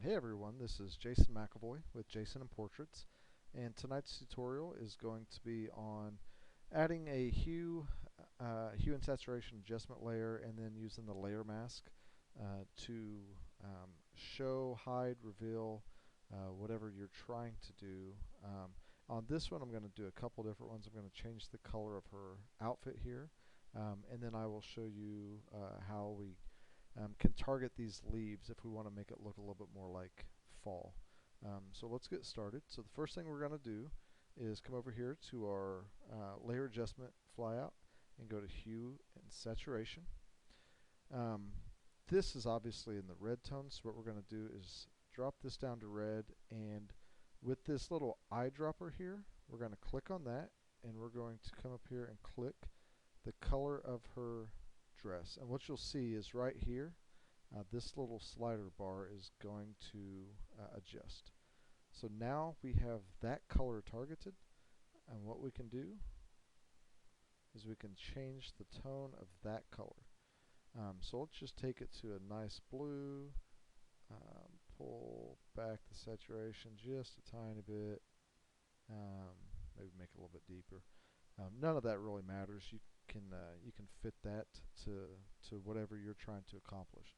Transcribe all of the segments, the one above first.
Hey everyone, this is Jason McAvoy with Jason and Portraits, and tonight's tutorial is going to be on adding a hue and saturation adjustment layer, and then using the layer mask to show, hide, reveal whatever you're trying to do. On this one, I'm going to do a couple different ones. I'm going to change the color of her outfit here, and then I will show you how we can target these leaves if we want to make it look a little bit more like fall. So let's get started. So the first thing we're going to do is come over here to our layer adjustment flyout and go to hue and saturation. This is obviously in the red tone, so what we're going to do is drop this down to red, and with this little eyedropper here, we're going to click on that, and we're going to come up here and click the color of her dress. And what you'll see is right here, this little slider bar is going to adjust. So now we have that color targeted, and what we can do is we can change the tone of that color. So let's just take it to a nice blue, pull back the saturation just a tiny bit, maybe make it a little bit deeper. None of that really matters. You can fit that to whatever you're trying to accomplish.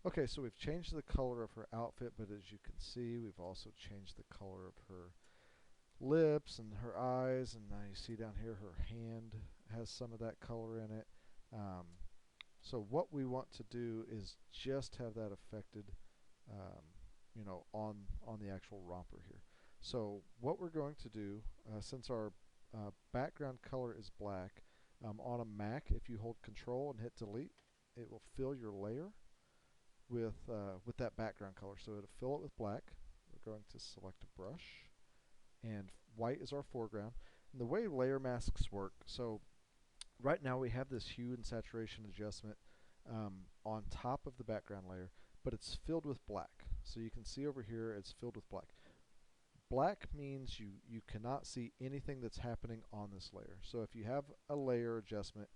Okay, so we've changed the color of her outfit, but as you can see, we've also changed the color of her lips and her eyes, and now you see down here her hand has some of that color in it. So what we want to do is just have that affected, on the actual romper here. So what we're going to do, since our background color is black, on a Mac, if you hold Control and hit Delete, it will fill your layer with that background color. So it'll fill it with black. We're going to select a brush, and white is our foreground. And the way layer masks work, so right now we have this hue and saturation adjustment on top of the background layer, but it's filled with black. So you can see over here it's filled with black. Black means you cannot see anything that's happening on this layer. So if you have a layer adjustment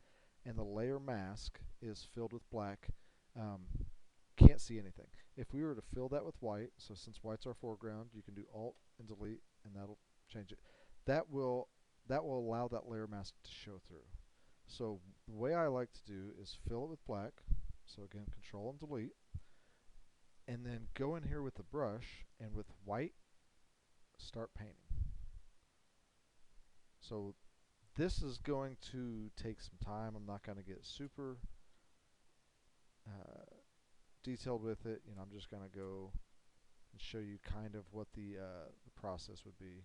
and the layer mask is filled with black, can't see anything. If we were to fill that with white, so since white's our foreground, you can do Alt and Delete, and that'll change it. That will allow that layer mask to show through. So the way I like to do is fill it with black. So again, Control and Delete, and then go in here with the brush, and with white, start painting. So this is going to take some time. I'm not going to get super detailed with it. I'm just going to go and show you kind of what the process would be.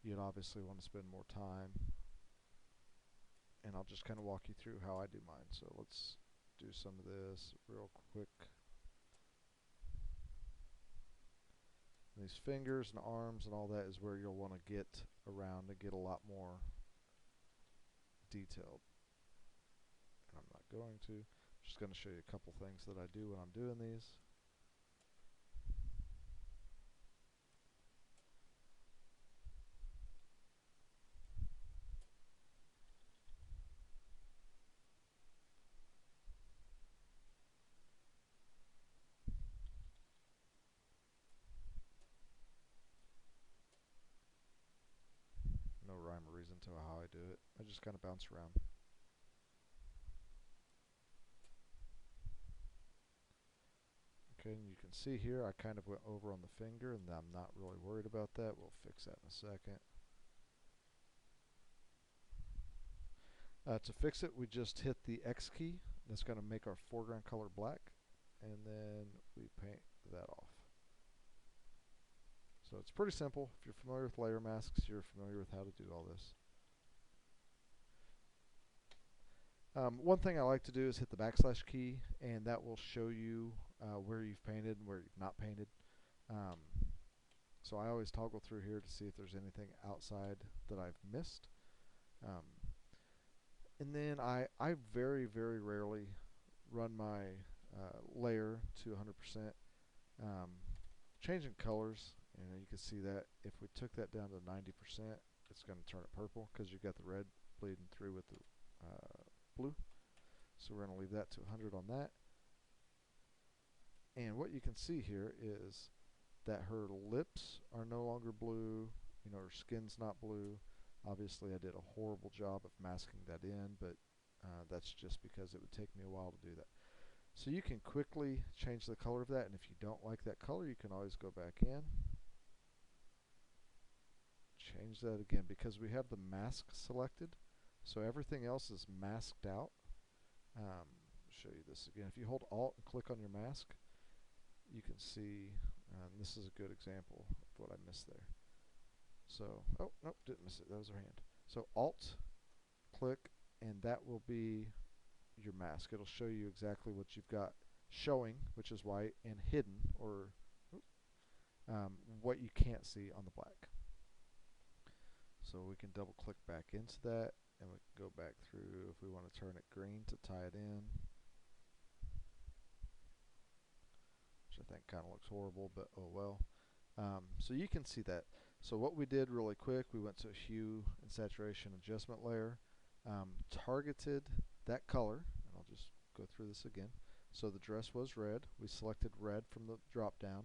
You'd obviously want to spend more time, and I'll just kind of walk you through how I do mine. So let's do some of this real quick. These fingers and arms and all that is where you'll want to get around to get a lot more detailed. And I'm not going to. I'm just going to show you a couple things that I do when I'm doing these. No rhyme or reason to how I do it. I just kind of bounce around. Okay, and you can see here I kind of went over on the finger, and I'm not really worried about that. We'll fix that in a second. To fix it, we just hit the X key. That's going to make our foreground color black, and then we paint that off. So it's pretty simple. If you're familiar with layer masks, you're familiar with how to do all this. One thing I like to do is hit the backslash key, and that will show you where you've painted and where you've not painted. So I always toggle through here to see if there's anything outside that I've missed. And then I very, very rarely run my layer to 100%. Changing colors, you can see that if we took that down to 90%, it's going to turn it purple because you've got the red bleeding through with the blue. So we're going to leave that to 100 on that. And what you can see here is that her lips are no longer blue, you know, her skin's not blue. Obviously I did a horrible job of masking that in, but that's just because it would take me a while to do that. So you can quickly change the color of that, and if you don't like that color, you can always go back in, change that again, because we have the mask selected, so everything else is masked out. Show you this again. If you hold Alt and click on your mask, you can see, this is a good example of what I missed there. So, oh, nope, didn't miss it. That was her hand. So Alt, click, and that will be your mask. It'll show you exactly what you've got showing, which is white, and hidden, or what you can't see on the black. So we can double click back into that, and we can go back through if we want to turn it green to tie it in, which I think kind of looks horrible, but oh well. So you can see that. So what we did really quick, we went to a hue and saturation adjustment layer, targeted that color, and I'll just go through this again. So the dress was red. We selected red from the drop down,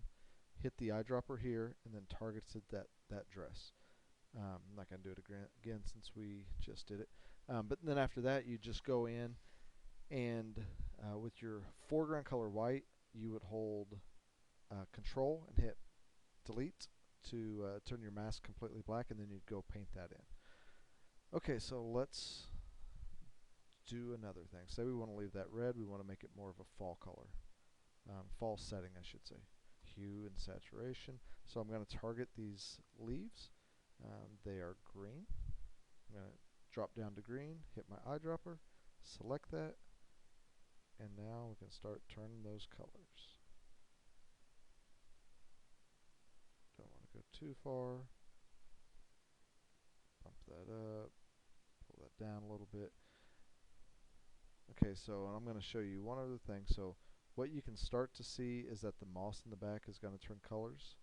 hit the eyedropper here, and then targeted that dress. I'm not going to do it again since we just did it. But then after that, you just go in and with your foreground color white, you would hold Control and hit Delete to turn your mask completely black, and then you'd go paint that in. Okay, so let's do another thing. Say we want to leave that red, we want to make it more of a fall color. Fall setting, I should say. Hue and saturation. So I'm going to target these leaves. They are green. I'm going to drop down to green, hit my eyedropper, select that, and now we can start turning those colors. Don't want to go too far. Bump that up, pull that down a little bit. Okay, so I'm going to show you one other thing. So what you can start to see is that the moss in the back is going to turn colors.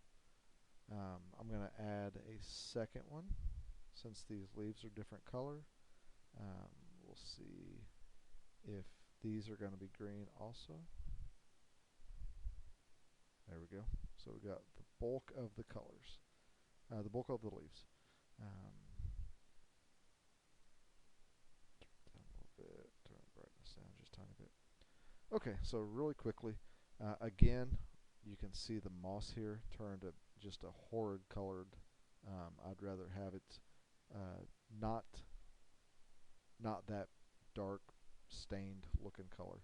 I'm going to add a second one since these leaves are different color. We'll see if these are going to be green also. There we go. So we got the bulk of the colors, the bulk of the leaves. Down a little bit, turn the brightness down just a tiny bit. Okay, so really quickly, again, you can see the moss here turned to just a horrid colored. I'd rather have it not that dark stained looking color.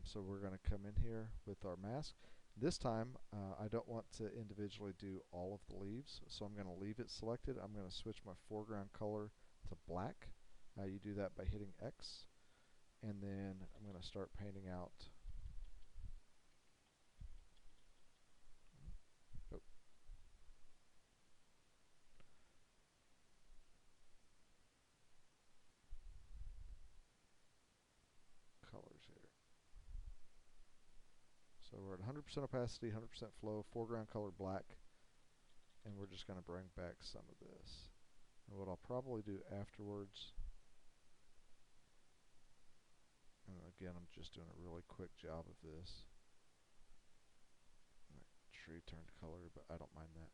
So we're going to come in here with our mask. This time I don't want to individually do all of the leaves, so I'm going to leave it selected. I'm going to switch my foreground color to black. You do that by hitting X, and then I'm going to start painting out colors here. So we're at 100% opacity, 100% flow, foreground color black, and we're just going to bring back some of this. And what I'll probably do afterwards, and again I'm just doing a really quick job of this. That tree turned color, but I don't mind that.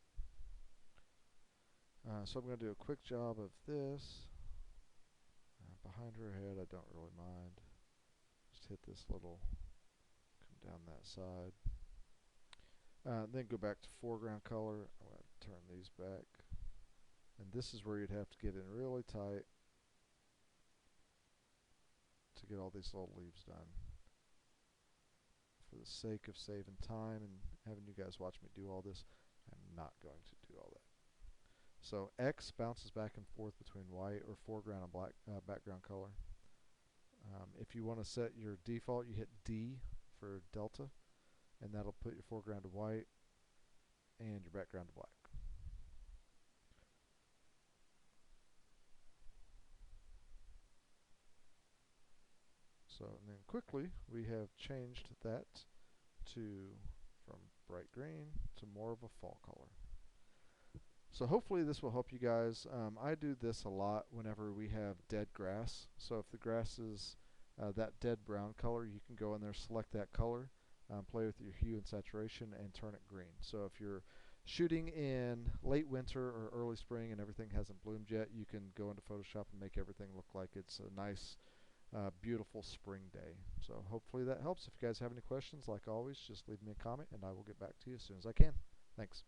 So I'm going to do a quick job of this. Behind her head I don't really mind. Just hit this little, come down that side. Then go back to foreground color. I'm going to turn these back. And this is where you'd have to get in really tight to get all these little leaves done. For the sake of saving time and having you guys watch me do all this, I'm not going to do all that. So X bounces back and forth between white or foreground and black background color. If you want to set your default, you hit D for delta, and that'll put your foreground to white and your background to black. So, and then quickly we have changed that to from bright green to more of a fall color. So hopefully this will help you guys. I do this a lot whenever we have dead grass. So if the grass is that dead brown color, you can go in there, select that color. play with your hue and saturation, and turn it green. So if you're shooting in late winter or early spring and everything hasn't bloomed yet, you can go into Photoshop and make everything look like it's a nice, beautiful spring day. So hopefully that helps. If you guys have any questions, like always, just leave me a comment and I will get back to you as soon as I can. Thanks.